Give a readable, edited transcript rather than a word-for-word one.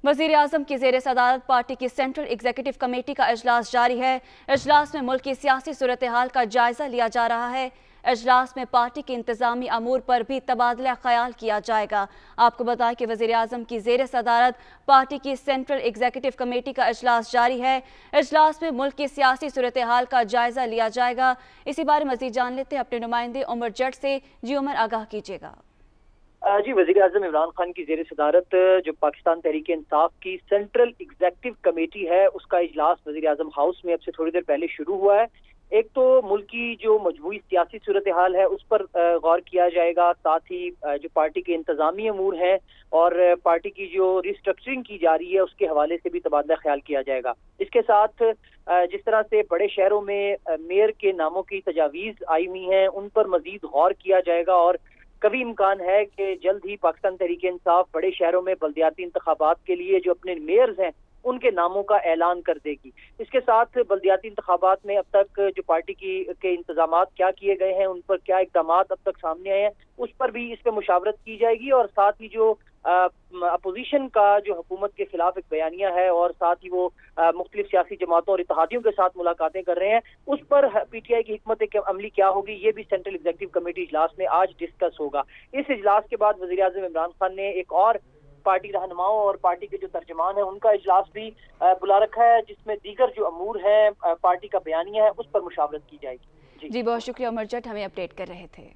वज़ीर आज़म की ज़ेर सदारत पार्टी की सेंट्रल एग्जीक्यूटिव कमेटी का इजलास जारी है। इजलास में मुल्क की सियासी सूरत हाल का जायज़ा लिया जा रहा है। इजलास में पार्टी के इंतज़ामी अमूर पर भी तबादला ख्याल किया जाएगा। आपको बताएं कि वज़ीर आज़म की ज़ेर सदारत पार्टी की सेंट्रल एग्जीक्यूटिव कमेटी का इजलास जारी है। इजलास में मुल्क की सियासी सूरत हाल का जायज़ा लिया जाएगा। इसी बारे मज़ीद जान लेते हैं अपने नुमाइंदे उमर जट से। जी उमर, आगाह कीजिएगा। जी, वज़ीर आज़म इमरान खान की ज़ेर सदारत जो पाकिस्तान तहरीक इंसाफ की सेंट्रल एग्जीक्यूटिव कमेटी है, उसका इजलास वज़ीर आज़म हाउस में अब से थोड़ी देर पहले शुरू हुआ है। एक तो मुल्क की जो मजबूरी सियासी सूरत हाल है उस पर गौर किया जाएगा, साथ ही जो पार्टी के इंतज़ामी अमूर हैं और पार्टी की जो रिस्ट्रक्चरिंग की जा रही है उसके हवाले से भी तबादला ख्याल किया जाएगा। इसके साथ जिस तरह से बड़े शहरों में मेयर के नामों की तजावीज़ आई हुई हैं उन पर मज़ीद गौर किया जाएगा और कभी इम्कान है कि जल्द ही पाकिस्तान तहरीक इंसाफ बड़े शहरों में बल्दियाती इंतखाबात के लिए जो अपने मेयर्स हैं उनके नामों का ऐलान कर देगी। इसके साथ बल्दियाती इंतखाबात में अब तक जो पार्टी के इंतजामात क्या किए गए हैं, उन पर क्या इकदाम अब तक सामने आए हैं, उस पर भी इस पर मुशावरत की जाएगी। और साथ ही जो अपोजिशन का जो हुकूमत के खिलाफ एक बयानिया है और साथ ही वो मुख्तलिफ सियासी जमातों और इत्तेहादियों के साथ मुलाकातें कर रहे हैं, उस पर पीटीआई की हिकमत अमली क्या होगी, ये भी सेंट्रल एग्जीक्यूटिव कमेटी इजलास में आज डिस्कस होगा। इस इजलास के बाद वज़ीर आज़म इमरान खान ने एक और पार्टी रहनुमाओं और पार्टी के जो तर्जमान है उनका इजलास भी बुला रखा है, जिसमें दीगर जो अमूर हैं पार्टी का बयानिया है उस पर मुशावरत की जाएगी। जी बहुत शुक्रिया उमर जट, हमें अपडेट कर रहे थे।